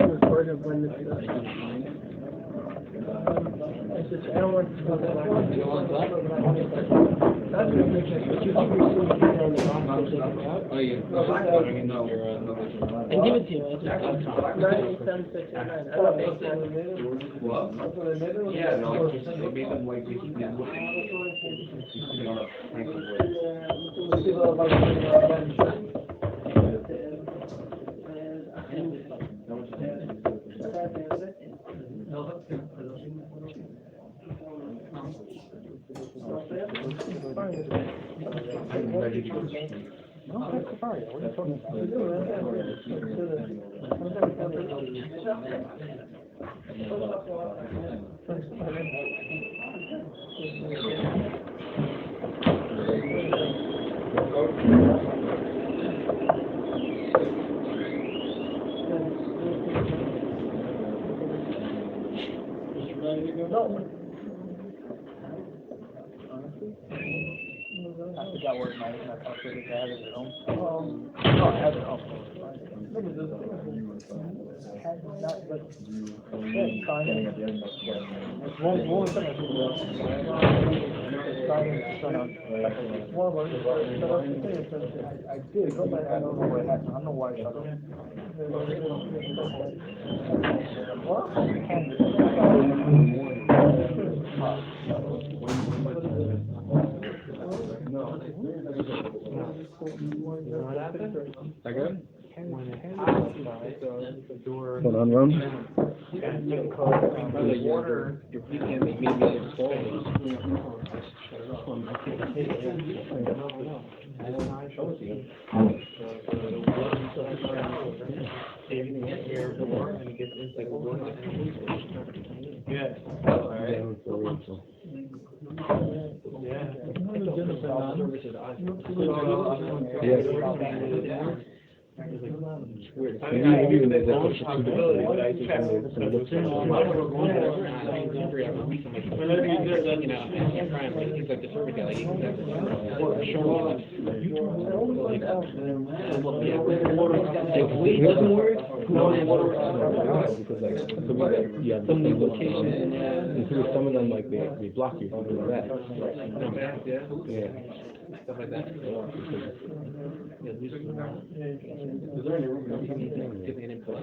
was part of when I don't want to talk about and give it to you. Yeah, no, they made them like I forgot where my calculator I have it at home. No, I have it at home. I did, but I don't know what happened. I don't know why I shut it. Hold on, Ron. It's weird. I mean, there's a possibility, but I think he's like the service guy, like he can show if it doesn't work, because like some of the location, and some of them like they block you from doing that. Yeah. Stuff like that. Is there any room giving an input?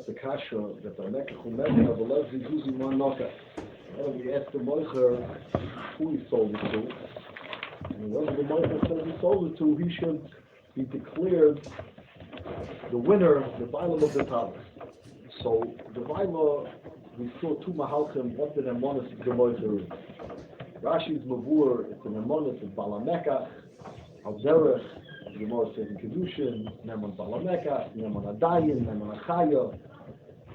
The kasha that the nekach umedin of the left is using one knocker. We asked the moicher who he sold it to, and when the moicher says he sold it to, he should be declared the winner, the Bailam of the Talis. So the Bailam, we saw two mahalchim, what the nemonis of the moicher is. Rashi's mavur, it's an nemonis of Balamekach, Al-Derech, the Gemara says in Kedushin, Nemon Balamekach, Nemon Adayin, Nemon Achaya.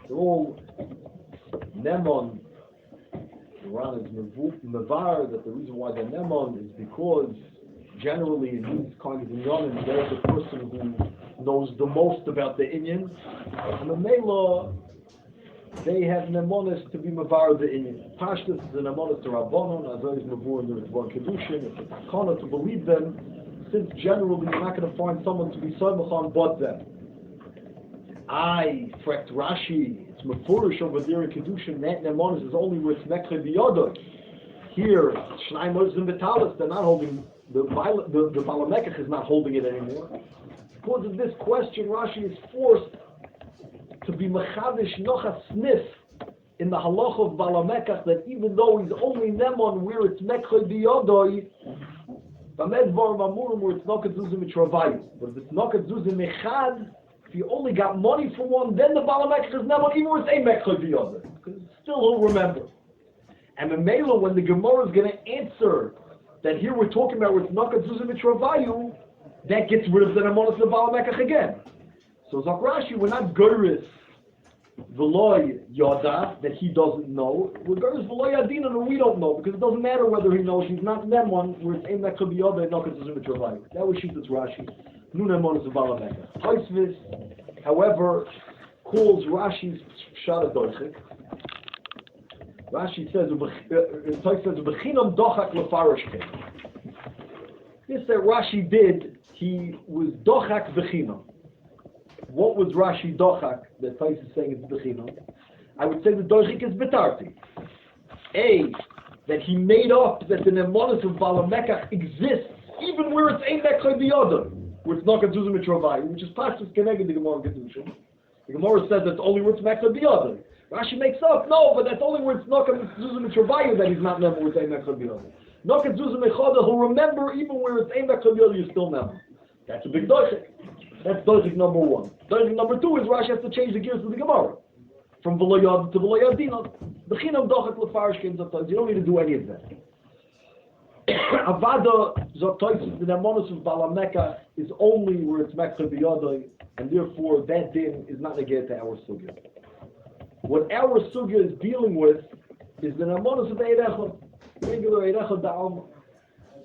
They're all Nemon. The Ran is Mevar, that the reason why they're Nemon is because generally in these kinds of inyanim, there's the person who knows the most about the inyan. And the Mela, they have Nemonis to be Mevar the inyan. Pashtus is a Nemonis to Rabbanon, Azar is Mavur in the Ritvan Kedushin, it's a Takana to believe them, since generally you're not going to find someone to be Soymachan but them. I frekt Rashi, it's mefurish over there in Kedushin, that Nemonis is only with Mekhe B'Yodoi. Here, Shnai Moses and Vitalis, they're not holding, the Balamekach is not holding it anymore. Because of this question, Rashi is forced to be Mechadish Nocha Sniff in the halacha of Balamekach, that even though he's only Nemon where it's Mekhe B'Yodoi, Bamedvar Mamurim where it's Nokat Zuzim Mitravayu. But if it's Nokat Zuzim Mechad, if you only got money for one, then the Balamekach is Nemon even where it's a Mekhe B'Yodoi. Because still he'll remember. And Memela, when the Gemara is going to answer that here we're talking about where it's Nokat Zuzim Mitravayu, that gets rid of the Nemonis of Balamekach again. So Zakrashi, we're not Goris Veloy Yada, that he doesn't know. We're Goris Veloy Yadina, and we don't know, because it doesn't matter whether he knows. He's not Nemon, where it's Ein Mekha B'Yada and Nokat Zuzim Mitravayu. That was Shittas Rashi. Nu Nemonis of Balamekach. Taisvis, however, calls Rashi's Shara Doichik. Rashi says, "Bechinam dochak lefarashke." This that Rashi did, he was dochak bechinam. What was Rashi dochak that Tais is saying it's bechinam? I would say the dochik is betarti. A, that he made up that the nemonis of Balamekach exists even where it's ein mekhay biyodam, where it's not Zuzim Mitravayu, which is Pashtus Keneged the Gemara Kedushin. The Gemara says that's only where it's mekhay biyodam. Rashi makes up, no, but that's only where it's Nokat Zuzim Mitravayu that he's not never with Ein Mekha B'Yodai. Nokat Zuzim Mitravayu, he'll remember even where it's Ein Mekha B'Yodai, you're still never. That's a big doichik. That's doichik number one. Doichik number two is Rashi has to change the gears of the Gemara. From V'lo Yad to V'lo Yadina. B'chinam dochak l'farishkin zotayz. You don't need to do any of that. Avada zotayz, the nemonis of Balamekach is only where it's Mekha B'Yodai, and therefore that din is not negated to our sugya. What our sugya is dealing with is the namonos of Eirechot, regular Eirechot da'alma.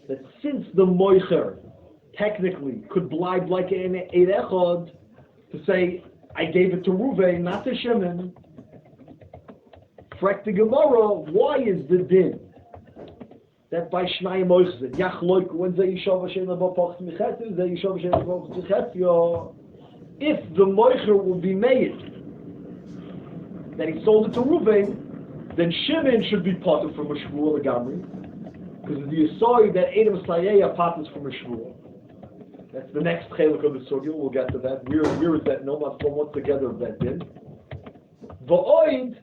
That since the moicher technically could blind like an Eirechot to say, I gave it to Ruvain, not to Shimon, frek the Gemara, why is the din that by Shnai Moicher, Yachloik, when Zeh Yishav Hashem Abapach Michetu, Zeh Yishav Hashem Abapach Michetu, if the moicher will be made that he sold it to Ruvain, then Shimon should be parted from a shvuah legamri, because the Yisai that Edom Sayeh parted from a shvuah. That's the next chelik of the sugya. We'll get to that. Where is that? No, but from what's together of that din. Va'oid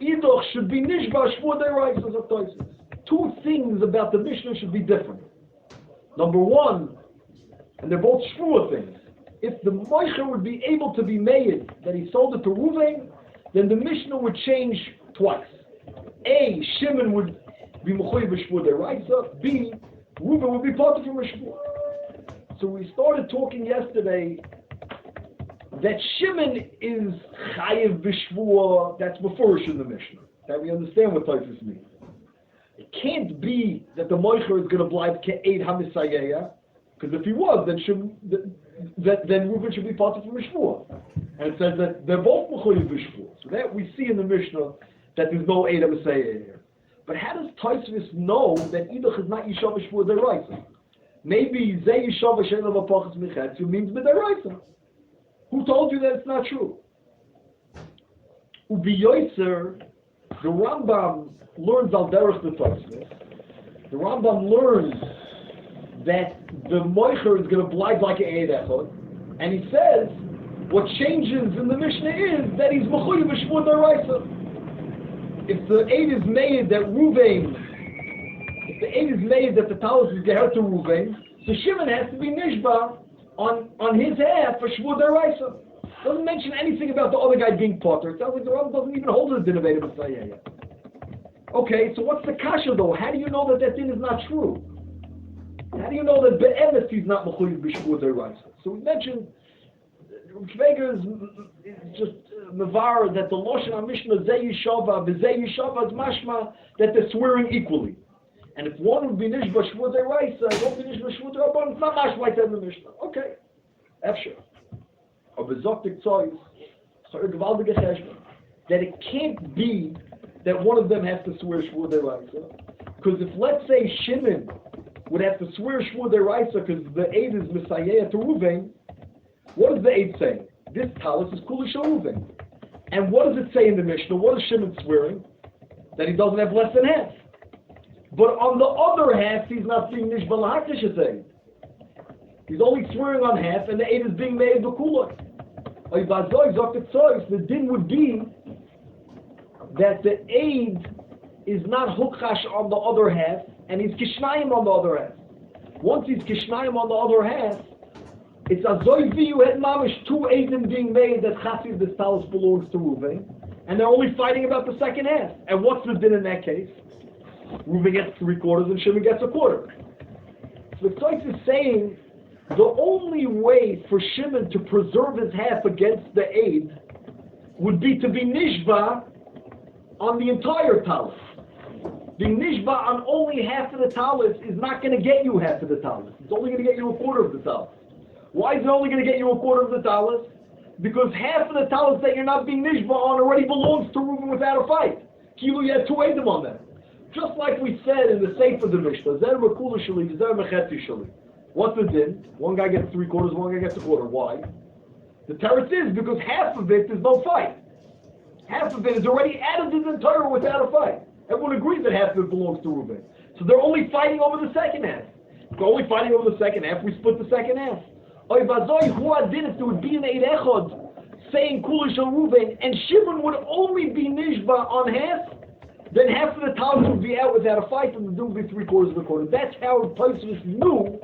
idoch should be nishba shvuah deiraisa of toises. Two things about the Mishnah should be different. Number one, and they're both shvuah things. If the moicher would be able to be made that he sold it to Ruvain, then the Mishnah would change twice. A, Shimon would be mechuyev b'shvuah deraisa. B, Reuven would be parted from a shvuah. So we started talking yesterday that Shimon is chayev b'shvuah. That's mefurish in the Mishnah. That we understand what typhus means. It can't be that the moicher is going to blind ke'ed hamisayeya, because if he was, then Reuven should be parted from a shvuah. And it says that they're both mechuyev b'shvuah. So that we see in the Mishnah that there's no Eid HaMesayeh here. But how does Taisvis know that Idach is not Yishav Shvuah Deraisa? Maybe Zeh Yishav Hashem Abapachas Michetzu means B'Deraisa. Who told you that it's not true? Ubiyoyser, the Rambam learns al derech the Taisvis. The Rambam learns that the Moicher is going to blind like an Eid Echad, and he says, what changes in the Mishnah is that he's mechuyev b'shvuah deraisa. If the aid is made that the talus is geher to Ruvain, so Shimon has to be nishba on his half for shvuah deraisa. Doesn't mention anything about the other guy being potter. It sounds like the Rambam doesn't even hold the din of Eid HaMesayeh yet. Okay, so what's the kasha though? How do you know that din is not true? How do you know that be'emes he's not mechuyev b'shvuah deraisa? So we mentioned Kveger is just mevar that the Lashon HaMishnah Zeh Yishava v'Zeh Yishava is mashma that they're swearing equally. And if one would be nishba shvuah deraisa, one would be nishba shvuah derabban, it's not mashma like that in the Mishnah. Okay, efshar. Aber zoktik tzoyis, so a gewaltige cheshbon, that it can't be that one of them has to swear shvuah deraisa, because if let's say Shimon would have to swear shvuah deraisa because the aid is Messiah to Ruvain, what does the aid say? this talus is kula sharuvin. And what does it say in the Mishnah? What is Shimon swearing? That he doesn't have less than half. But on the other half, he's not being nishba lahakish eid. He's only swearing on half, and the eid is being made b'kula. The din would be that the eid is not hukchash on the other half, and he's kishnayim on the other half. Once he's kishnayim on the other half, it's azoivi you had mamish two eidim being made that chasiv this talus belongs to Reuven, and they're only fighting about the second half. And what's the din in that case? Reuven gets 3/4 and Shimon gets 1/4. So the Tzitz is saying the only way for Shimon to preserve his half against the aid would be to be nishba on the entire talus. Being nishba on only half of the talus is not going to get you half of the talus. It's only going to get you 1/4 of the talus. Why is it only going to get you 1/4 of the talus? Because half of the talus that you're not being nishba on already belongs to Reuven without a fight. Kilu, you had 2 eidim on that. Just like we said in the Sefer of the Mishnah, Zer Mekula Shali, Zer Mechetzi Shali. What's the din? One guy gets 3/4, one guy gets 1/4. Why? The teretz is because half of it is no fight. Half of it is already added to the Torah without a fight. Everyone agrees that half of it belongs to Reuven. So they're only fighting over the second half. If they're only fighting over the second half, we split the second half. Oy vazoi hu adin, if there would be an eid echad saying Kula Shel Reuven, and Shimon would only be nishba on half, then half of the talus would be out without a fight, and the din would be 3/4 of the quarter. That's how Tosfos knew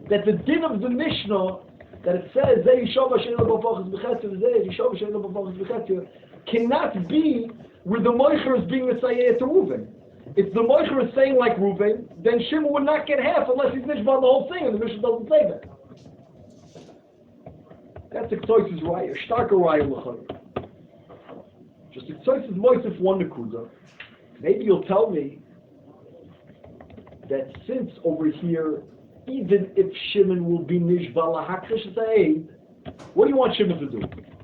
that the din of the Mishnah, that it says cannot be where the moicher is being Messiah to Reuven. If the moicher is saying like Reuven, then Shimon would not get half unless he's nishba on the whole thing, and the Mishnah doesn't say that. That's the Ktos's raya, a starker raya l'chayr. Just the Ktos's moisef one nekuda. Maybe you'll tell me that since over here, even if Shimon will be nishba lahakrish zayid, what do you want Shimon to do?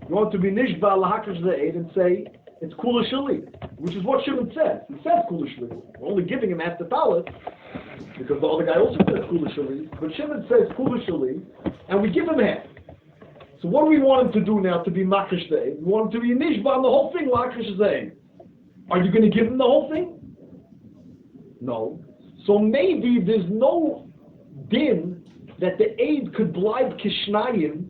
You want to be nishba lahakrish zayid and say it's kula shali, which is what Shimon says. He says kula shali. We're only giving him half the talus because the other guy also says kula shali. But Shimon says kula shali, and we give him half. So what do we want him to do now to be makrish zayid? We want him to be nishba on the whole thing lahakrish zayid. Are you going to give him the whole thing? No. So maybe there's no din that the aid could blind kishnayim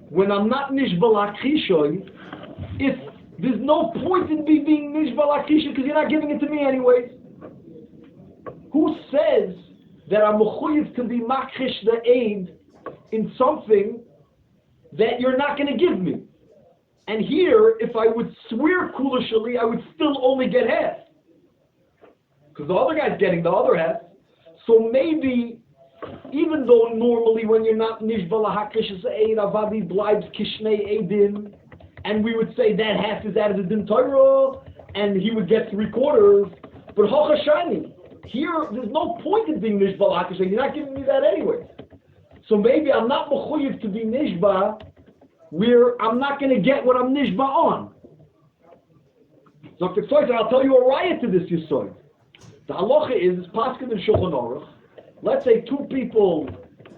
when I'm not nishba lakishoy, if there's no point in me being nishba lakishoy because you're not giving it to me anyways. Who says that I'm mechuyev to be makrish the aid in something that you're not going to give me? And here, if I would swear kula shali, I would still only get half. Because the other guy's getting the other half. So maybe, even though normally when you're not nishba lahakish eid, avadi blibes kishnei eidim, and we would say that half is out of the din Torah, and he would get 3/4, but hochashani, here there's no point in being nishba lahakish eid, you're not giving me that anyway. So maybe I'm not mechuyev to be nishba, where I'm not going to get what I'm nishba on. So I'll tell you a riot to this Yisoy. The halacha is paskin and Shulchan Aruch. Let's say 2 people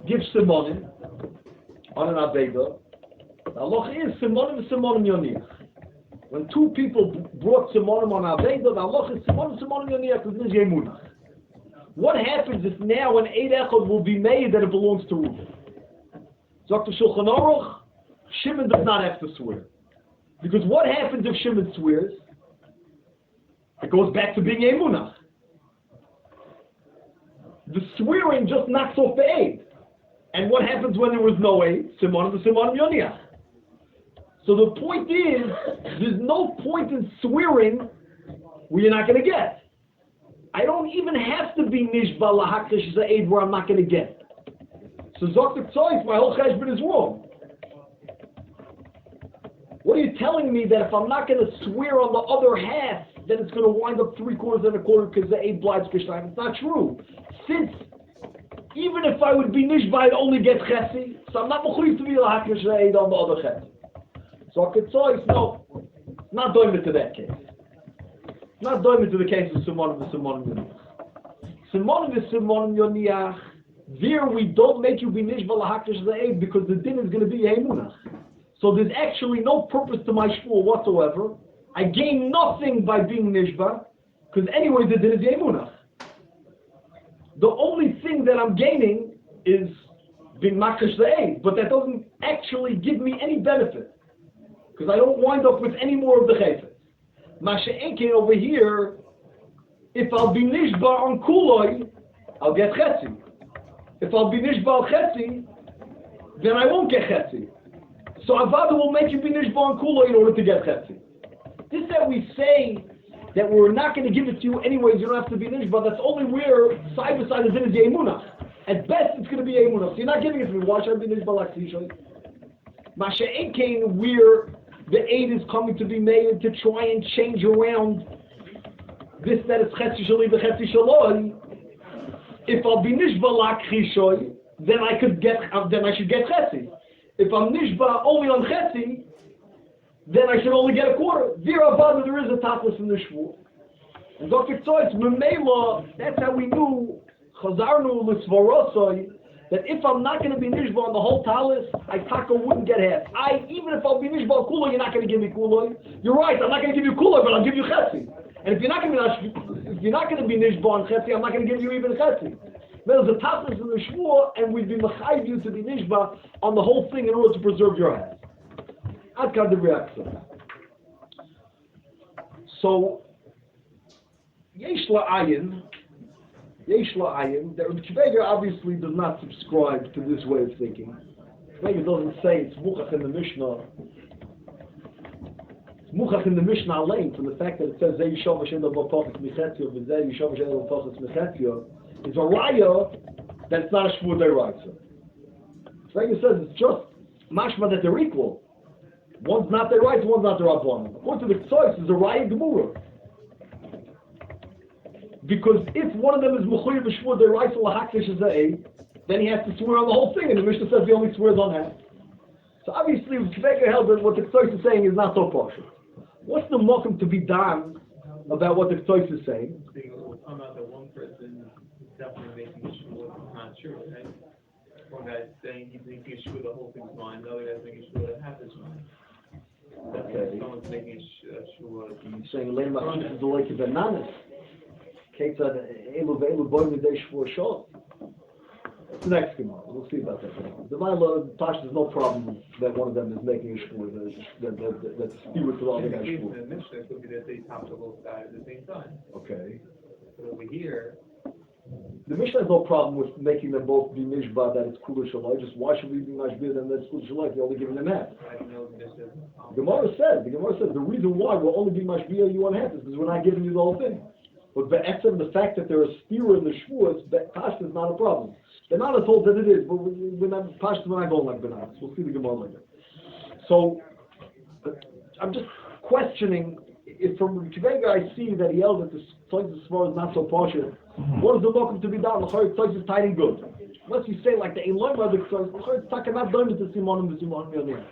give simonim on an aveda. The halacha is simonim yoniach. When 2 people brought simonim on aveda, the halacha is simonim yoniach because this is yemunach. What happens if now an eid echad will be made that it belongs to Reuven? Dr. Shulchan Aruch, Shimon does not have to swear. Because what happens if Shimon swears? It goes back to being yemunach. The swearing just knocks off the aid. And what happens when there was no aid? Simonim yoniach. So the point is, there's no point in swearing where you're not going to get. I don't even have to be nishba lahakrish the aid where I'm not going to get. So Dr. Tzoyf, my whole cheshbon is wrong. What are you telling me that if I'm not going to swear on the other half, then it's going to wind up 3/4 and 1/4 because the aid blights kishnayim? It's not true. Since even if I would be nishba, I'd only get chesi, so I'm not mechuyev to be lahakrish the aid on the other chesi. So Ketzois, no, not doing it to that case. Not doing it to the case of Simonim Yoniach. Simonim Yoniach, there we don't make you be nishba lahakrish the aid because the din is going to be yemunach. So there's actually no purpose to my shvua whatsoever. I gain nothing by being nishba, because anyway the din is yemunach. The only thing that I'm gaining is being makash le'ed, but that doesn't actually give me any benefit, because I don't wind up with any more of the chayfet. Masha'enkin over here, if I'll be nishba on kuloi, I'll get chetzi. If I'll be nishba on chetzi, then I won't get chetzi. So Avada will make you be nishba on kuloi in order to get chetzi. This that we say that we're not going to give it to you anyways, you don't have to be nishba, that's only where side by side the din is yemunah. At best it's going to be yemunah. So you're not giving it to me. Why should I be nishba like Tishoy? Masha'enkin, where the aid is coming to be made to try and change around this that is chetzi shaloi v'chetzi shaloi. If I'll be nishba like Tishoy, then I should get chetzi. If I'm nishba only on chetzi, then I should only get a quarter. There is a tachlis in the shvur. And Dr. Tzoitz, Memela, that's how we knew, Chazarnu l'svarosoi, that if I'm not going to be nishba on the whole talis, I taka wouldn't get half. Even if I'll be nishba on kuloi, you're not going to give me kuloi. You're right, I'm not going to give you kuloi, but I'll give you chetzi. And if you're not going to be nishba on chetzi, I'm not going to give you even chetzi. There's a tachlis in the shvur, and we'd be mechayiv you to be nishba on the whole thing in order to preserve your half. Ad kad the reaction. So, yesh la'ayin, that Kveger obviously does not subscribe to this way of thinking. Kveger doesn't say it's muchach in the Mishnah. It's muchach in the Mishnah alone from the fact that it says Zeh Yishov Hashem Davo Tochis Mechetio, Zeh Yishov Hashem Davo Tochis Mechetio. It's a raya that it's not a shvur deraisa. Kveger says it's just mashma that they're equal. One's not their right, one's not their rabbanon. According to the Ksois, it's a raya gemura. Because if one of them is mechuyev b'shvur deraisa lahakdish zeh, then he has to swear on the whole thing, and the Mishnah says he only swears on that. So obviously, Kveger held that what the Ksois is saying is not so partial. What's the mokum to be done about what the Ksois is saying? We're talking about that one person is definitely making a shvur that's not true, right? One guy's saying he's making a shvur the whole thing's mine, the other guy's making a shvur that half is mine. Okay. Someone's making a shvur. He's saying Lema Chutz is the like of bananas. Ketzad Elu Ve'elu Boy Midei Shvur Shor. It's the next Gemara. We'll see about that. The Ma'ila Tash, there's no problem that one of them is making a shvur that's steward to the other guy's shvur. The Mishnah could be that they top to both sides at the same time. Okay. But over here, the Mishnah has no problem with making them both be mishba that it's kula shalai. Just why should we be mashbir them that it's kula shalai? You're only giving them half. The Gemara said the reason why we'll only be mashbir you on half is because we're not giving you the whole thing. But the fact that there is stira in the shvuas, pashta is not a problem. They're not told that it is, but we're not pashta. We're not going like bananas. We'll see the Gemara later. So I'm just questioning. If from Kveger I see that he held that the Tzoyis Svara is not so partial, what is the mokum to be done? The Tzoyis is tight and good. Unless you say like the Ein Loim the Tzoyis, the Tzoyis is not done with the Simonim Yonir.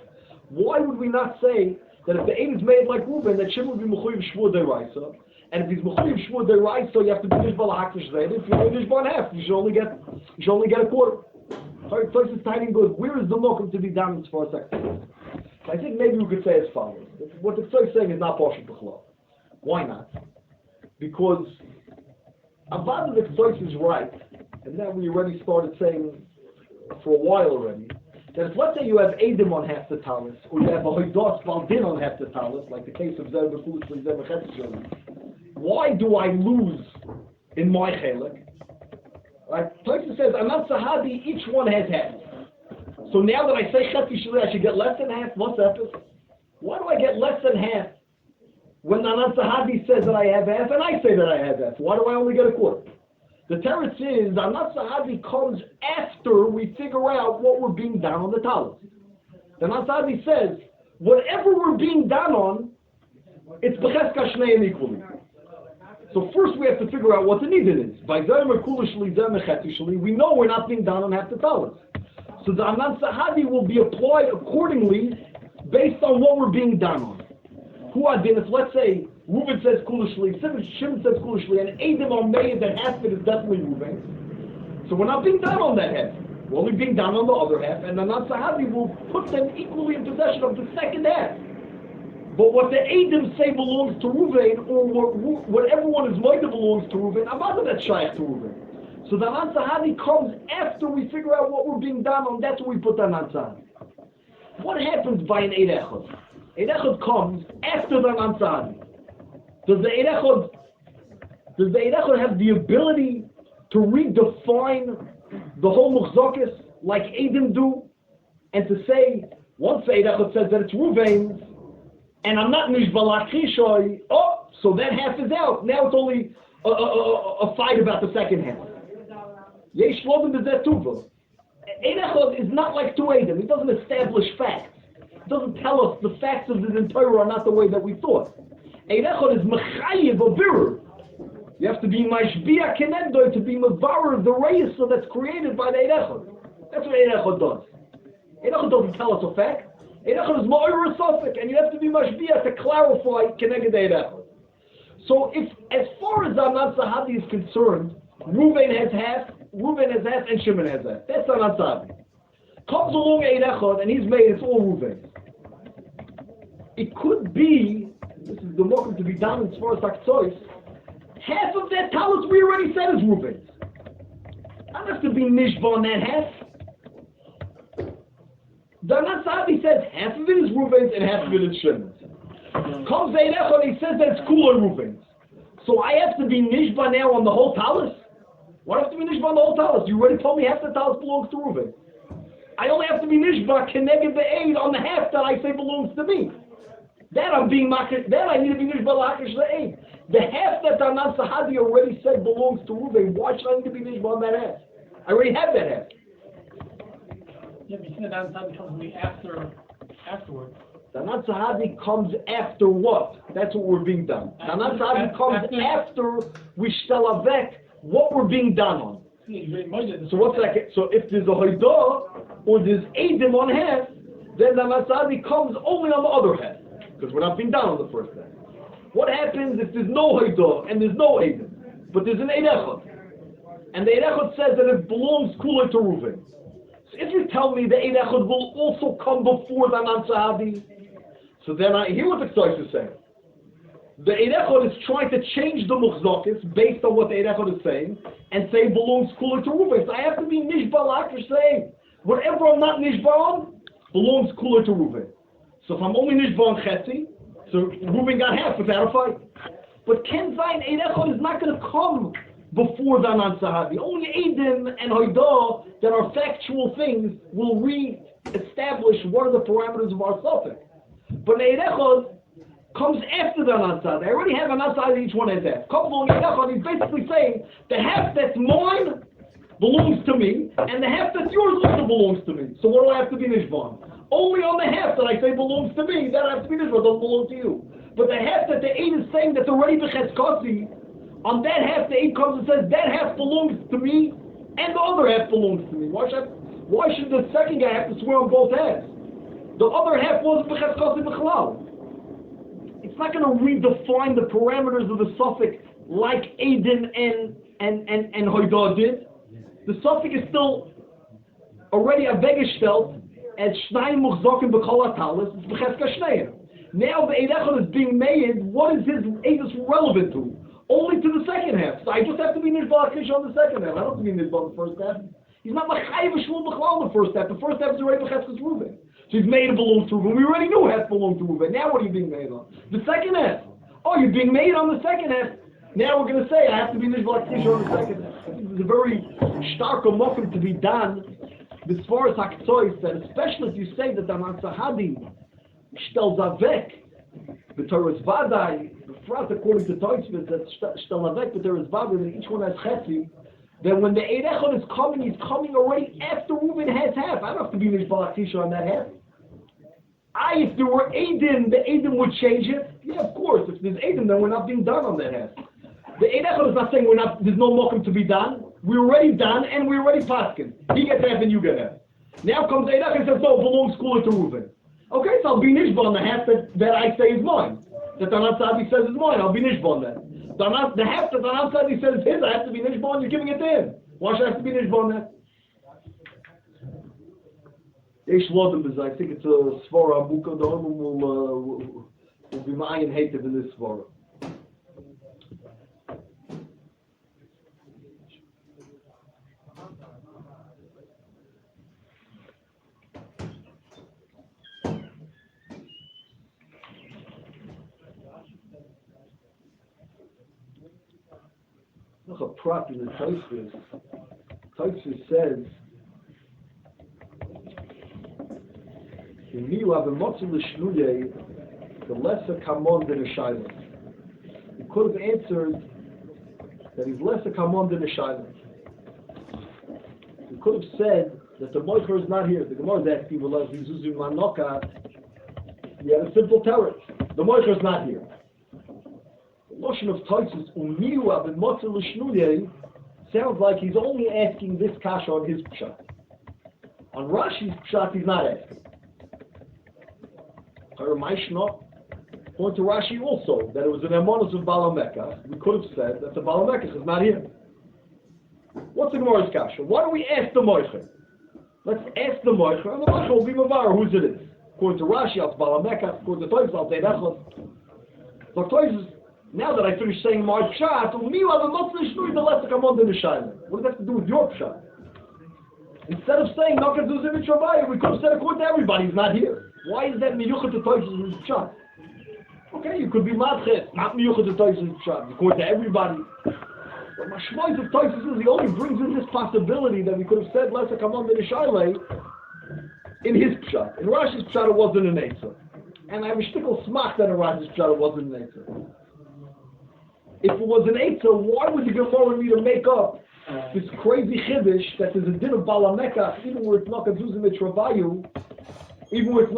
Why would we not say that if the Ein is made like Reuben, that Shimon would be Mechuyev Shvur Deraisa, and if he's Mechuyev Shvur Deraisa, you have to be Nishba L'Hakdish Zayid. If you're only Nishba in half, you should only get a quarter. Tzoyis is tight and good. Where is the mokum to be done as far as that? I think maybe we could say as follows. What the Tzoi is saying is not partial b'chlal. Why not? Because Avad the Tzoi is right, and that we already started saying for a while already, that if let's say you have Eidim on half the talis, or you have a Hoidos Baldin on half the talis, like the case of Zer B'Kulis or Zer B'Chetz, why do I lose in my chelik? Right? Tzoi says, Anan Sahadi, each one has half. So now that I say Chetzi Shali, I should get less than half. What's that? Why do I get less than half when Nanan Sahadi says that I have half and I say that I have half? Why do I only get a quarter? The teretz is Nanan Sahadi comes after we figure out what we're being done on the talis. The Nanan Sahadi says whatever we're being done on, it's b'cheska shneim equally. So first we have to figure out what the needed is. By Zayim Kula Shali, Zayim Chetzi Shali, we know we're not being done on half the talis. So the Anan Sahadi will be applied accordingly based on what we're being done on. Who Adin, if let's say Reuben says Kulishli, Shimon says Kulishli, and Eidim are made that half of it is definitely Reuben. So we're not being done on that half. We're only being done on the other half, and the Natsahadi will put them equally in possession of the second half. But what the Eidim say belongs to Ruvain, or what everyone is moida belongs to Ruvain, Amada that shaykh to Ruvain. So the Natsahadi comes after we figure out what we're being done on, that's where we put the Natsahadi. What happens by an Eid Echad? Eid Echad comes after the Natsahadi. Does the Eid Echad have the ability to redefine the whole Muchzokis like Eidim do, and to say, once the Eid Echad says that it's Ruvain's, and I'm not Nishbalach Chishoy, oh, so that half is out. Now it's only a fight about the second half. Yesh Lodim B'zeh Tuva. Eid Echad is not like two Eidim. It doesn't establish facts. It doesn't tell us the facts of the Torah are not the way that we thought. Eid Echad is Mechayiv, a birur. You have to be Mashbiya Kenegdoi to be Mavar of the Reis that's created by the Eid Echad. That's what Eid Echad does. Eid Echad doesn't tell us a fact. Eid Echad is Ma'or Sofik, and you have to be Mashbiya to clarify Keneged Eid Echad. So if, as far as Anat Sahadi is concerned, Reuven has half, and Shimon has half. That's Anat Sahadi. Comes along Eid Echad, and he's made it's all Reuven. It could be, this is the mokum to be done as far as Hakzois, half of that talus we already said is Reuven's. I don't have to be Nishba on that half. The Anat Sahadi says half of it is Reuven's and half of it is Shimon's. Comes Eid Echad, he says that it's cooler Reuven's. So I have to be Nishba now on the whole talus? Why do I have to be Nishba on the whole talus? You already told me half the talus belongs to Reuven. I only have to be Nishba Keneged the Eid on the half that I say belongs to me. That I'm being Makish, that I need to be Nishba Lakish the Eid. The half that the Anat Sahadi already said belongs to Reuven, why should I need to be Nishba on that half? I already have that half. Yeah, but you said that Anat comes to me afterwards. The Anat Sahadi comes after what? That's what we're being done. The Anat Sahadi comes after we shtalavek what we're being done on. So what's that? So if there's a Haidah or there's Eidim on half, then the Anat Sahadi comes only on the other half. Because we're not being done on the first half. What happens if there's no Haidah and there's no Eidim, but there's an Eid Echad? And the Eid Echad says that it belongs cooler to Reuven. So if you tell me the Eid Echad will also come before the Anat Sahadi, so then I hear what the Ktsois is saying. The Eid Echad is trying to change the Muchzokis based on what the Eid Echad is saying and say it belongs cooler to Reuven. So I have to be Nishba Lakish saying whatever I'm not Nishba on belongs cooler to Reuven. So if I'm only Nishba on Chetzi, so Reuven got half without a fight. But Ken Zayin Eid Echad is not going to come before the Anat Sahadi. Only Eidim and Haidah that are factual things will re-establish what are the parameters of our suffix. But the Eid Echad comes after the Anat Sahadi. I already have Anat Sahadi, each one has half. Comes along Eid Echad, he's basically saying the half that's mine belongs to me, and the half that's yours also belongs to me. So what do I have to be Nishban? Only on the half that I say belongs to me, that I have to be Nishban, doesn't belong to you. But the half that the Eid is saying that's already B'chetzkasi, on that half the Eid comes and says that half belongs to me, and the other half belongs to me. Why should the second guy have to swear on both halves? The other half wasn't B'chetzkasi B'chlal. It's not going to redefine the parameters of the suffix like Eidim and Haidah did. The suffix is still already a Vegestellt as Shnayim Muchzokim B'chol HaTalis, it's B'chetzka Shnayim. Now the Eid Echad is being made, what is his Eidus relevant to? Only to the second half. So I just have to be Nishba Akish on the second half. I don't have to be Nishba on the first half. He's not Machayiv Shmuel B'chlal on the first half. The first half is already B'chetzkas Reuven. So he's made it belongs to Reuven. We already knew half belonged to Reuven. Now what are you being made on? The second half. Oh, you're being made on the second half. Now we're going to say I have to be Nishba Akish on the second half. I think there's a very stark mokum to be done as far as Hakzois, that especially if you say that the Anat Sahadi shtel zavek, the Torah's vadai, the frat according to Toysvit, that shtel zavek, the Torah's vadai, that each one has chetzi, then when the Eid Echad is coming, he's coming already after Reuven has half. I don't have to be Nishba Akish on that half. If there were Eidim, the Eidim would change it. Yeah, of course. If there's Eidim, then we're not being done on that half. The Eid Echad is not saying there's no mokum to be done. We're already done and we're already paskin. He gets half and you get half. Now comes Eid Echad and says, no, it belongs cooler to Reuven. Okay, so I'll be Nishba on the half that I say is mine. That the Anat Sahadi says is mine, I'll be Nishba on that. The half that the Anat Sahadi says is his, I have to be Nishba on, you're giving it to him. Why should I have to be Nishba on that? Eish Lodem is, I think it's a Svara Abuka, the Omen will be Mayan hated in this Svara. Look a prat in the Tosfos. Tosfos says, "In me you have a motzah l'shnuye, the lesser kamon than a shayla." He could have answered that he's lesser kamon than a shayla. He could have said that the moicher is not here. The Gemara is asking, "V'lo zizuzu manoka." He had a simple terror. The moicher is not here. The notion of Tosfos umiu aved motzah l'shnuye sounds like he's only asking this kasha on his pshat. On Rashi's pshat, he's not asking. According to Rashi also, that it was an emonus of Balamekach, we could have said that the Balamekach is not here. What's the Gemara's kasha? Why don't we ask the Moicher? Let's ask the Moicher, and the Moicher will be Mavar whose it is. According to Rashi, it's Balamekach. According to Tosfos, I'll say Echos. So Tosfos, now that I finished saying my pshat, what does that have to do with your pshat? Instead of saying we could have said according to everybody, he's not here. Why is that miyuchat to Tosfos in pshat? Okay, you could be madchet, not miyuchat to Tosfos in pshat, according to everybody. But mashmois of Tosfos is he only brings in this possibility that we could have said lesser kamon ben shayle in his pshat. In Rashi's pshat it wasn't an eitzah, and I have a shtickle smach that in Rashi's pshat it wasn't an eitzah. If it was an eitzah, why would the Gemara need to make up this crazy chiddush that there's a din of Balamekach, even where it's not a Zuzim Mitravayu, even where it's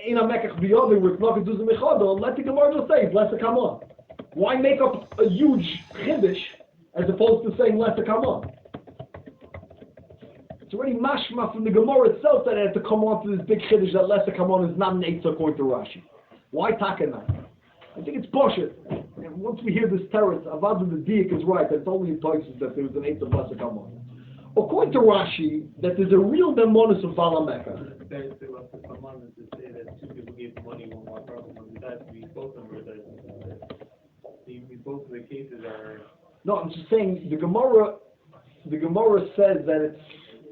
in a Mekach Biyodi, where it's not a Zuzim Michado, let the Gemara just say, lesser come on. Why make up a huge chiddush as opposed to saying lesser come on? It's already mashma from the Gemara itself that it had to come on to this big chiddush that lesser come on is not an eitzah according to Rashi. Why takanai? I think it's bullshit. And once we hear this terror, Avad the Diak is right, that it's only in Tosfos that there was an eighth of lesser come on. According to Rashi, that there's a real demonis of Balamekach. Better to say lesser come on than to say that two people gave money when one person was died. Both of them were died. Both of the cases are. No, I'm just saying the Gemara says that it's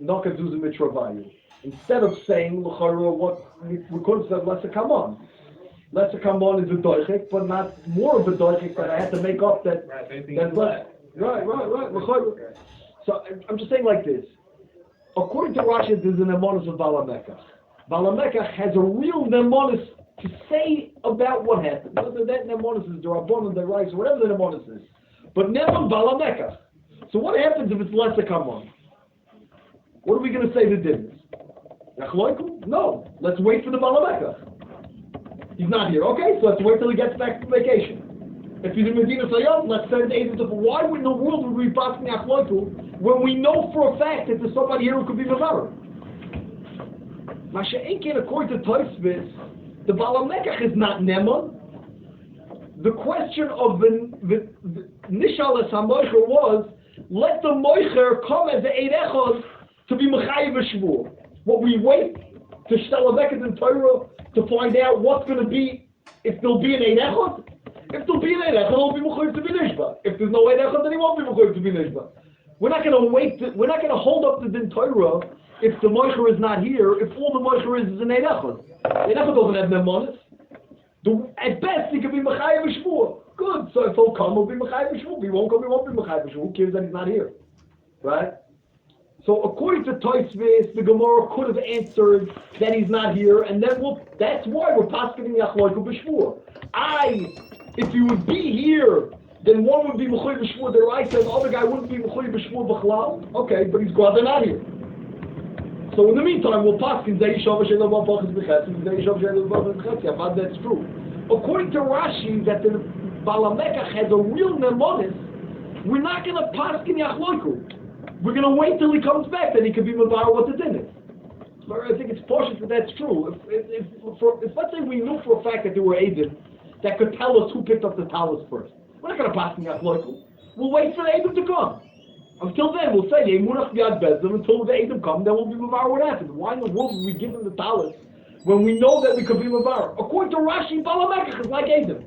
not Kaduzim Mitravayu. Instead of saying what we could have said lesser come on. Lesser come on is a doichik, but not more of a doichik that I had to make up that. That's less. Right. So I'm just saying like this. According to Rashi, there's an emonus of Balamekach. Balamekach has a real nemonis to say about what happened. Whether that nemonis is the Rabbanon, the Rice, whatever the nemonis is. But never Balamekach. So what happens if it's lesser come on? What are we going to say the difference? No. Let's wait for the Balamekach. He's not here. Okay, so let's wait till he gets back from vacation. If he's in Medina Sayyid, let's send agents of why in the world would we be passing Achloiku when we know for a fact that there's somebody here who could be Mavar? Masha'inkin, according to Tosfos, the Balamekach is not Neman. The question of the Nishal as HaMoicher was, let the Moicher come as the Eid Echad to be Mechayiv Shvur. What we wait to Shtelabeket in Torah to find out what's going to be, if there'll be an Eid Echad. If there'll be an Eid Echad, it'll be Mechayiv to be Nishba. If there's no Eid Echad, then he won't be Mechayiv to be Nishba. We're not going to wait, we're not going to hold up the Din Torah if the Moicher is not here, if all the Moicher is an Eid Echad. Eid Echad doesn't have Nemonis. At best, he could be Mechayiv Shvur. Good, so if he'll come, he'll be Mechayiv Shvur. If he won't come, he won't be Mechayiv Shvur. Who cares that he's not here? Right? So according to Tosfos, the Gemara could have answered that he's not here, and then that's why we're paskening Yachloiku b'Shvur. If he would be here, then one would be Mechuy b'Shvur deraisa, and the other guy wouldn't be Mechuy b'Shvur b'chlal. Okay, but he's glad they're not here. So in the meantime, we'll paskin Zei Yishav She'lo B'Pachas B'Chesim, Zei Yishav She'lo B'Pachas B'Chesim. Avad, that's true. According to Rashi, that the Balamekach has a real nemonis, we're not going to paskin Yachloiku. We're going to wait till he comes back, then he could be Mavar what the din is. But I think it's cautious that that's true. If let's say we knew for a fact that there were Eidim that could tell us who picked up the talis first, we're not going to pass the Yachloiku. We'll wait for the Eidim to come. Until then, we'll say, until the Edom come, then we'll be Mavar what happened. Why in the world would we give him the talus when we know that we could be Mavar? According to Rashi, Balamekach is like Edom.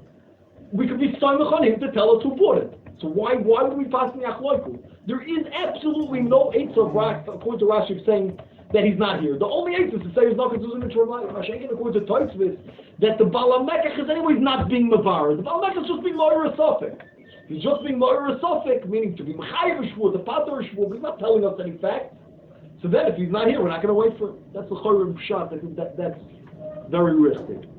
We could be Soimach on him to tell us who bought it. So why would we pass the Achloiku? There is absolutely no Eitzah of Rashi, according to Rashi, saying that he's not here. The only Eitzah is to say he's not going to do the Mitzvah. Rashi, according to Toitzvis, that the Balamekach is anyways not being Mavar. The Balamekach is just being Loyer Sofik. He's just being Loyer Sofik, meaning to be Mechayev Shvuah, the Pater Shvuah, but he's not telling us any facts. So then, if he's not here, we're not going to wait for him. That's the Chorim Pshat. I think that's very risky.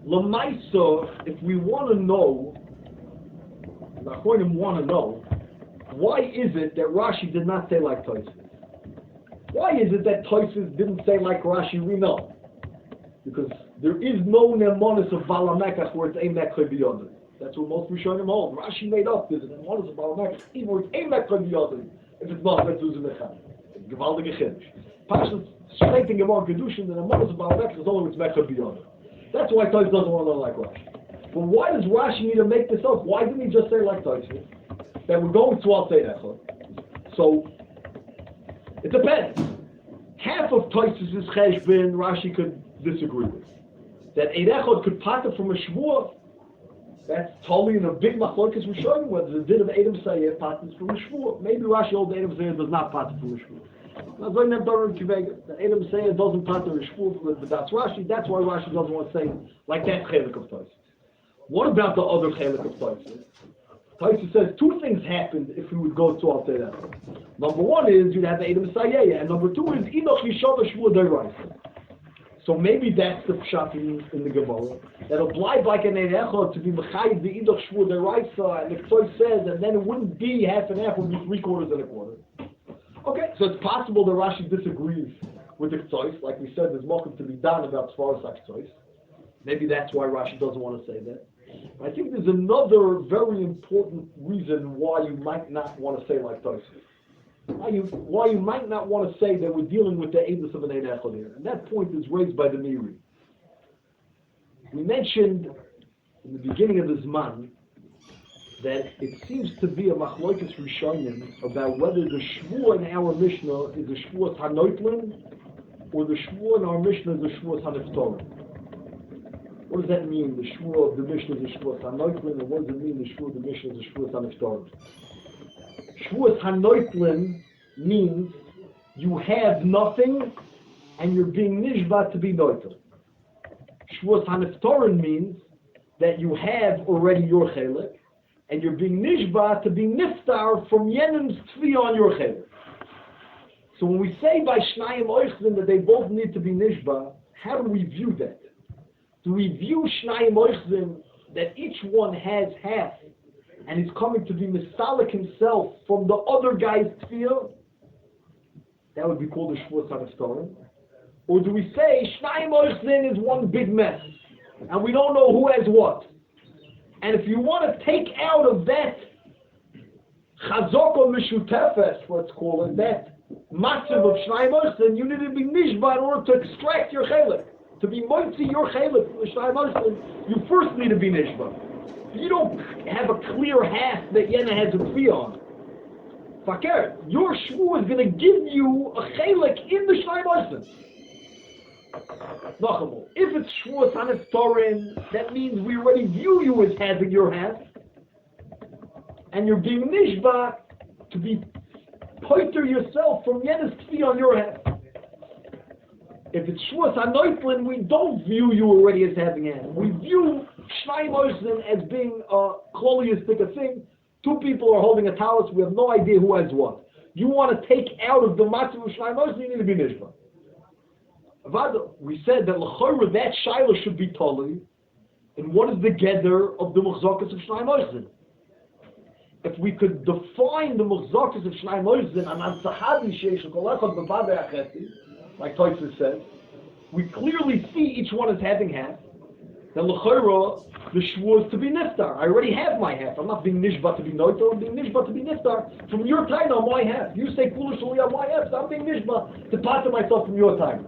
Lamaisa, if we want to know, the Achronim want to know, why is it that Rashi did not say like Tosfos? Why is it that Tosfos didn't say like Rashi? We know. Because there is no Nemonis of Balamekach where it's Eimek Chayviyodin. That's what most Rishonim hold. Rashi made up this, and Nemonis of Balamekach, even where it's Eimek Chayviyodin, if it's not Metzuz in the Cham. It's Gevaldige Chiddush. Pashas stating Gemara Kedushin, the Nemonis of Balamekach is only with Eimek Chayviyodin. That's why Tosfos doesn't want to know like Rashi. But why does Rashi need to make this up? Why didn't he just say like Tosfos? That we're going to all say that. So, it depends. Half of Tosfos' Cheshbin, Rashi could disagree with. That Eid Echad could pater from a Shvuah, that's totally in a big machlokes we're showing whether the din of Edom Sayeh paters from a Shvuah. Maybe Rashi holds Edom Sayeh does not pater from a Shvuah. Now, going that Dor Kivega, that Edom Sayeh doesn't pater a Shvuah, but that's Rashi. That's why Rashi doesn't want to say like that chelik of Tosfos. What about the other chelik of Tosfos? Tosfos says two things happened if we would go to Al Teidah. Number one is you'd have the Edom Sayeh, and number two is Inoch Yishov Shvuah Deiraisa. So maybe that's the pshat in the Gemara that obliged like an Eid to be mechayiv the Inoch Shvuah Deiraisa, and the Tosfos says, and then it wouldn't be half and half; it would be 3/4 and a quarter. Okay, so it's possible that Rashi disagrees with the Tosfos. Like we said, there's mokum to be done about Sfaras Tosfos. Maybe that's why Rashi doesn't want to say that. I think there's another very important reason why you might not want to say like Tosfos. Why you might not want to say that we're dealing with the Eidus of an Eid Echad here. And that point is raised by the Miri. We mentioned in the beginning of this Zman that it seems to be a machlokes rishonim about whether the Shvuah in our Mishnah is a Shvuah Hanoitlin or the Shvuah in our Mishnah is a Shvuah Haniftorim. What does that mean? The Shvuah of the Mishnah is a Shvuah Hanoitlin, and what does it mean the Shvuah of the Mishnah is a Shvuah Haniftorim? Shvuah Hanoitlin means you have nothing and you're being nishba to be noitel. Shvuah Haniftorim means that you have already your chelik and you're being nishba to be niftar from yenim's tfi on your chelik. So when we say by Shnayim Oichlin that they both need to be nishba, how do we view that? Do we view Shnayim Oichlin that each one has half and he's coming to be Misalik himself from the other guy's tefillah? That would be called a Shvuah Haniftorim. Or do we say Shnayim Oichlin is one big mess and we don't know who has what? And if you want to take out of that Chazoko Mishutefes, let's call it, that massive of Shnayim Oichlin, you need to be Nishba in order to extract your chelik. To be Moitzi your chelik from the Shnayim Oichlin, you first need to be Nishba. You don't have a clear half that Yena has a fee on. Fakir, your shvuah is going to give you a chelik in the Shnayim Oichlin. If it's shvuah Haniftorim, that means we already view you as having your half, and you're being nishba to be poiter yourself from Yena's fee on your half. If it's shvuah Hanoitlin, we don't view you already as having half. We view Shnayim Oichlin as being a kloliistic thing. Two people are holding a talus, we have no idea who has what. You want to take out of the matzah of Shnayim Oichlin, you need to be nishba. We said that l'chorah, that shaila should be totally, and what is the gather of the mechzakas of Shnayim Oichlin? If we could define the mechzakas of Shnayim Oichlin, and ansahadi sheish kol echad b'vadei acheti, like Tosfos says, we clearly see each one as having half. Then l'chorah, the shvuah is to be niftar. I already have my half. I'm not being nishba to be noitel. I'm being nishba to be niftar from your time on my half. You say foolishly on my half, so I'm being nishba to pater myself from your time.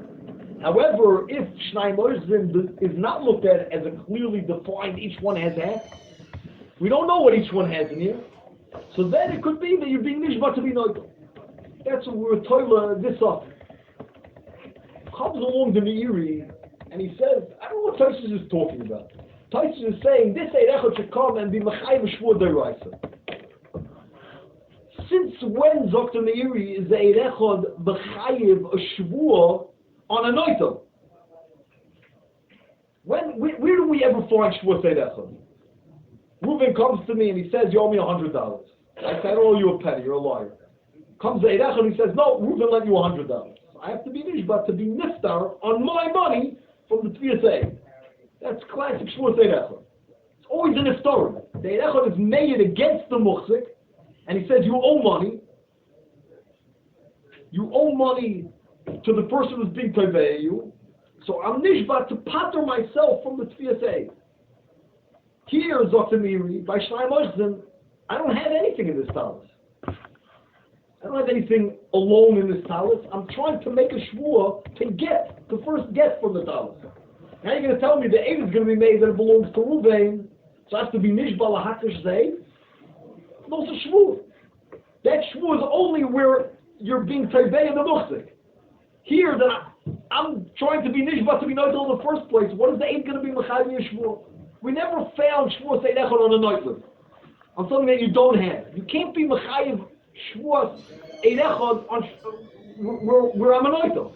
However, if Shnayim Oichlin is not looked at as a clearly defined, each one has half. We don't know what each one has in here. So then it could be that you're being nishba to be noitel. That's what we're toiling this up. Comes along the Meiri and he says, I don't know what Taisus is talking about. Taisus is saying this Eirechot should come and be Mechayiv Shvua Deiraisa. Since when Dr. Meiri is the Eirechot Mechayiv a Shvua on a noitel? Where do we ever find Shvua Eirechot? Reuven comes to me and he says, you owe me $100. I say, I don't owe you a penny, you're a liar. Comes the Eirechot and he says, no, Reuven lent you $100. I have to be nishba to be niftar on my money from the TSA. That's classic Shvua Eirechot. It's always an historian. The Eirechot is made against the muhsik, and he says, you owe money. You owe money to the person who's being tovei you. So I'm nishba to pater myself from the TSA. Here, Dr. Meiri, by Shnai Moshzin, I don't have anything in this talus. I don't have anything alone in this talus. I'm trying to make a shvua to first get from the talus. Now you're going to tell me the aid is going to be made that it belongs to Ruvain, so I have to be nishba lahakish zay? No, it's a shvua. That shvua is only where you're being tevei in the muhsik. Here, that I'm trying to be nishba to be noitel in the first place. What is the aid going to be mechayiv shvua? We never found shvua seidechon on a noitel, on something that you don't have. You can't be mechayiv shvua eirechot on where I'm a noitel.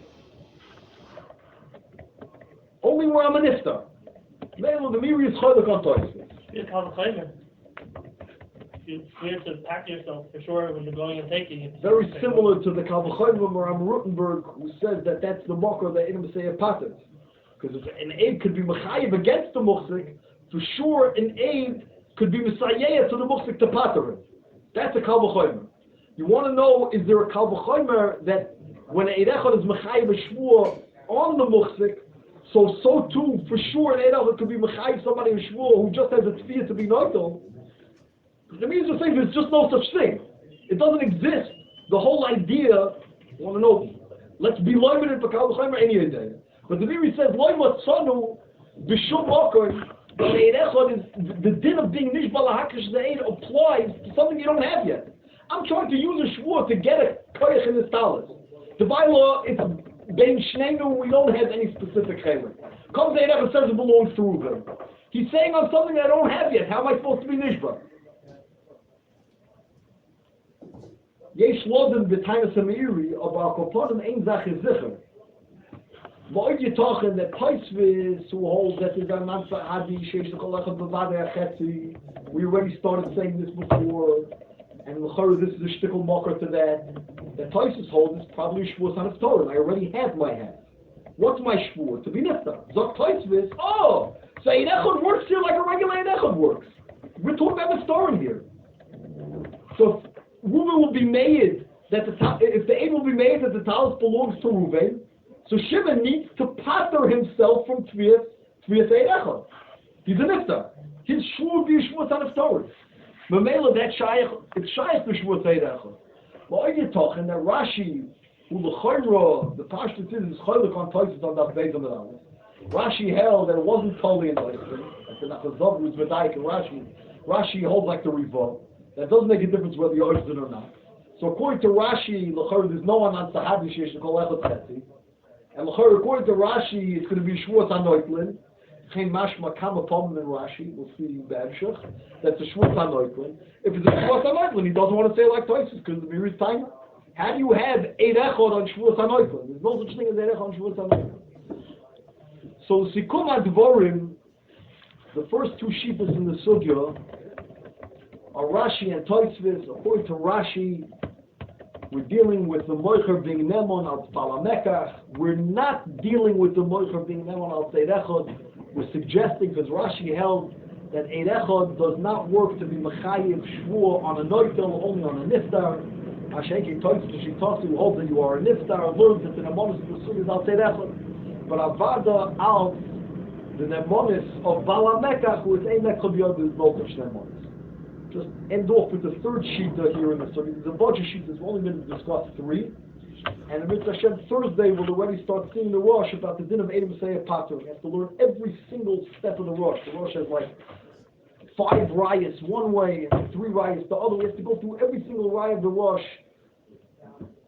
Only where I'm a niftar. Meila the Meiri is choylek on toys. It's called a chaymer. You have to pack yourself for sure when you're going and taking it. Very similar to the Kalvachoyim Ram Rutenberg, who says that that's the mocker that Edom say a patent. Because if an aid could be mechayiv against the muhsik, for sure an aid could be misayeh to the muhsik to pater him. That's a Kalvachoyim. You want to know, is there a Kalvachoyim that when an eirechot is mechayiv a shvua on the muhsik, so too, for sure, an eirechot could be mechayiv somebody in shvua who just has a tefiyah to be noitel. The means of saying there's just no such thing. It doesn't exist. The whole idea, you want to know, let's be limited for Kalvachoyim any day. But the Meiri says, Loimat Sanu, Bishum Mokoy, the eirechot is the din of being nishba lahakish ze'ed applies to something you don't have yet. I'm trying to use a shvua to get a koyach in this talus. The bylaw, it's ben shneinu, we don't have any specific chaylik. Comes the eirechot says it belongs to Reuven. He's saying on something that I don't have yet. How am I supposed to be nishba? Yesh lodim b'tainas ha'meiri, aber koponim ein zach is zicher. What you're talking that Paisvis who holds that is a mansa hadi sheish l'kolachad b'vadei achetzi. We already started saying this before, and l'chara this is a shtickle mocker to that. That Paisvis holds is probably shvuas on his Torah. I already have my half. What's my shvuah? To be niftar. Zok Paisvis. Oh, so eirechot works here like a regular eirechot works. We're talking about the story here. So Reuven will be made that if the aid will be made that the talus belongs to Reuven, so Shimon needs to pater himself from Tviyas Eirechot. He's a niftar. His shvuah would be a shvuah on his Torah. Mamela that shayach, it's shayach to shvuah Eirechot. Well, are you talking that Rashi, who the Chayra, the Pashtus is choylek on Toises on that Beis Hamikdash. Rashi held that it wasn't totally in the like the Nachazov was Medaik and Rashi. Rashi holds like the Rivah. That doesn't make a difference whether you're Oishzin or not. So according to Rashi, there's no one on Sahabi Sheish to call Echot Chetzi. And according to Rashi, it's going to be Shvuas HaNoitlin. Chen Mashma Kama Pom in Rashi. We'll see B'Hemshech. That's a Shvuas HaNoitlin. If it's a Shvuas HaNoitlin, he doesn't want to say like Toises because the Meiri's time. How do you have Eirechot on Shvuas HaNoitlin? There's no such thing as Eirechot on Shvuas HaNoitlin. So Sikum HaDvorim, the first two shittas in the Sugya, are Rashi and Tosfos. According to Rashi, we're dealing with the Moicher being Nemon al Palamekach. We're not dealing with the Moicher being Nemon al Eirechot. We're suggesting, because Rashi held that Eirechot does not work to be Mechayiv Shvuah on a Noitel, only on a Niftar. Hasheki Tosfos Shitasi holds that you are a Niftar, learns that the Nemonis of the Sunnah is al Eirechot. But Avada al the Nemonis of Palamekach, who is Einek Chobiyod, is no such Nemonis. Just end off with the third shita here in the study. There's a bunch of shitas. We've only been to discuss 3. And in Mitzvah Hashem, Thursday we'll already start seeing the Rosh about the din of Edom Seyah Pater. We have to learn every single step of the Rosh. The Rosh has like 5 rayas one way and 3 rayas the other. We have to go through every single raya of the Rosh.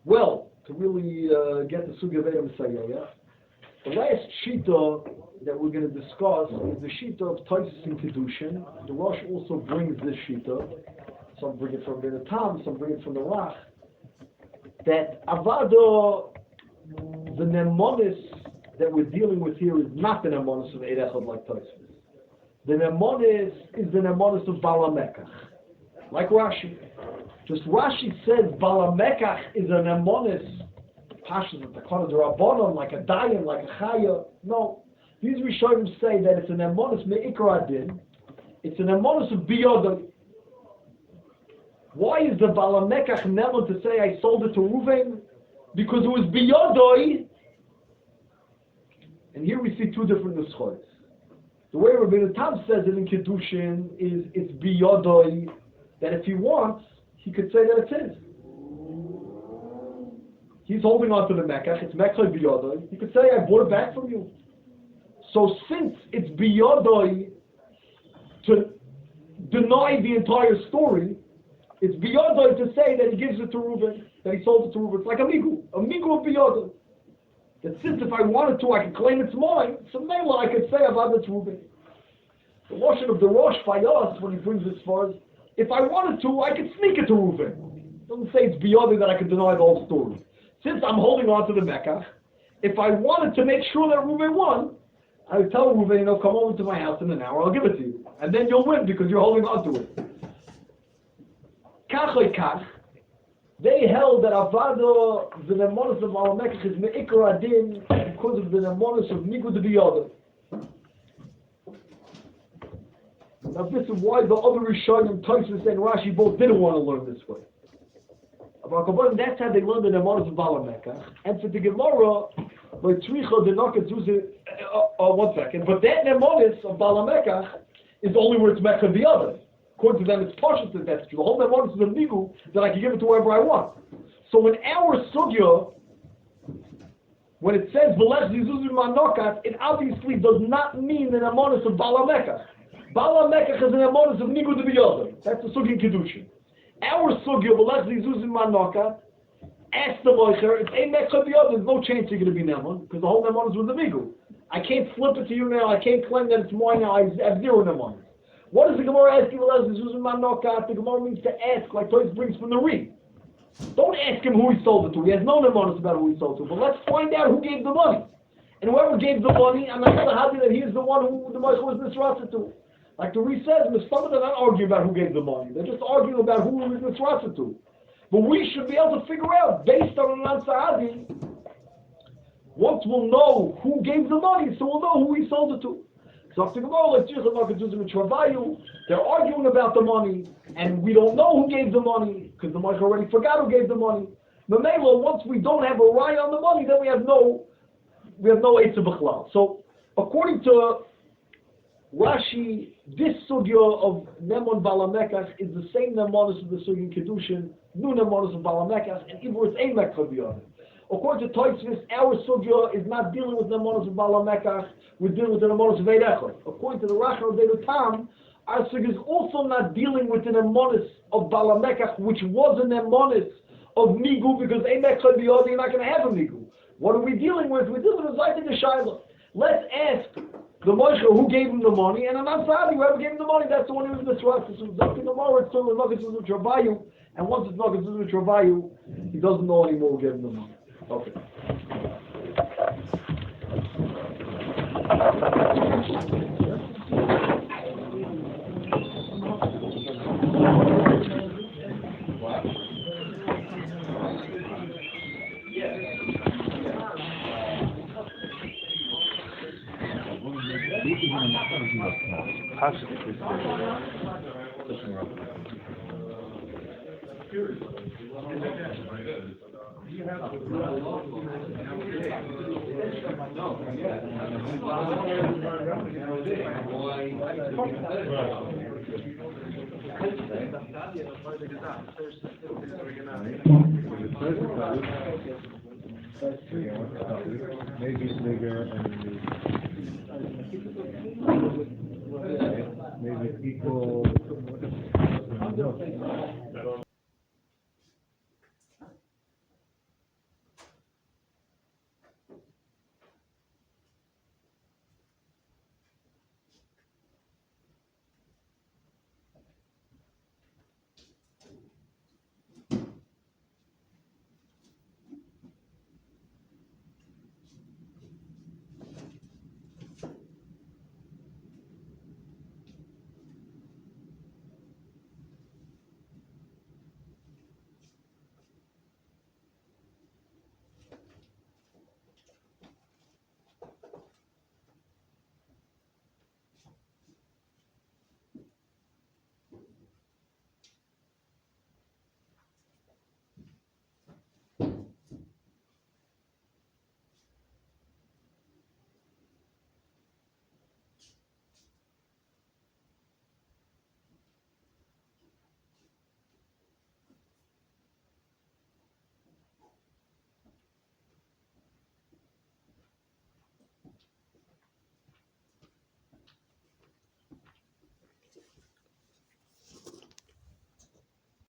Well, to really get the Sugya Veda Messiah, yeah? The last Shita that we're going to discuss is the Shita of Taisus and Kedushin. The Rosh also brings this Shita. Some bring it from the Tam, some bring it from the Rach. That Avada, the Nemonis that we're dealing with here is not the Nemonis of Eid Echad like Taisus. The Nemonis is the Nemonis of Balamekach, like Rashi. Just Rashi says Balamekach is a Nemonis, Pashas of the Kodesh Rabbanon, like a Dayan, like a Chaya. No. These Rishonim say that it's a Nemonis Me'ikra Adin, it's a Nemonis of Biyodai. Why is the Balamekach Nemon to say I sold it to Reuven? Because it was Biyodai. And here we see 2 different nuschos. The way Rabbeinu Tam says it in Kedushin is it's Biyodai, that if he wants, he could say that it's his. He's holding on to the Mekach, it's Mekach Biyodai. He could say, I bought it back from you. So since it's Biyodai to deny the entire story, it's Biyodai to say that he gives it to Reuven, that he sold it to Reuven. It's like a migu of Biyodai. That since if I wanted to, I could claim it's mine, so Mela I could say about it's Reuven. The Lashon of the Rosh Fayos, when he brings this far, if I wanted to, I could sneak it to Reuven. It doesn't say it's Biyodai that I could deny the whole story. Since I'm holding on to the Mekach, if I wanted to make sure that Reuven won, I would tell Reuven, come over to my house in an hour, I'll give it to you. And then you'll win because you're holding on to it. Kach kach, they held that Avada, the Nemonis of Balamekach is Me'ikra Adin because of the Nemonis of Nigu de Biyodai. Now this is why the other Rishonim, Taisus and Rashi both didn't want to learn this way. That's how they learned the Nemonis of Balamekach. And for the Gemara, by Tzricha, the Nakat Zuzi, 1 second, but that Nemonis of Balamekach is only where it's Mekach Biyodai. According to them, it's partial to that. The whole Nemonis is a Nigu that I can give it to whoever I want. So in our Sugya, when it says V'lech Zizuzi Manokat, it obviously does not mean the Nemonis of Balamekach. Balamekach is an Nemonis of Nigu de Biyodai. That's the Sugya in Kedushin. Our Sugya, V'lech Zizuzi Manokat, ask the Moicher, it's a Mekach Biyodai, there's no chance you're going to be Nemon, because the whole Nemonis was a Nigu. I can't flip it to you now, I can't claim that it's mine now, I have 0 Nemonis. What does the Gemara ask you? The Gemara means to ask, like Toys brings from the Reed. Don't ask him who he sold it to. He has no Nemonis about who he sold it to. But let's find out who gave the money. And whoever gave the money, I'm not happy that he is the one who the Moshe was misrasted to. Like the Reed says, some of them are not arguing about who gave the money. They're just arguing about who he was misrasted to. But we should be able to figure out, based on an Sahadi, once we'll know who gave the money, so we'll know who he sold it to. So after they're arguing about the money, and we don't know who gave the money, because the Moshe already forgot who gave the money. Mamela, once we don't have a raya on the money, then we have no Eitzah B'chlal. So according to Rashi, this sugya of Nemon Balamekach is the same Nemonis of the sugya in Kedushin, new Nemonis of Balamekach, and even it's a Mekach. According to Toysvis, our sugya is not dealing with Nemonis of Balamekach, we're dealing with the Nemonis of Eid Echad. According to the Rashi of Eid Tam, our sugya is also not dealing with the Nemonis of Balamekach, which was a Nemonis of Nigu, because Eid Echad B'yod, you're not going to have a Nigu. What are we dealing with? We're dealing with Zayt the Shaila. Let's ask the Moshe who gave him the money, and I'm not sorry, whoever gave him the money, that's the one who was misrasted. So Zayt tomorrow, it's still Nagas Zuzu Travayu, and once it's Nagas Zuzu Travayu, he doesn't know anymore who gave him the money. Okay. Maybe bigger and maybe people.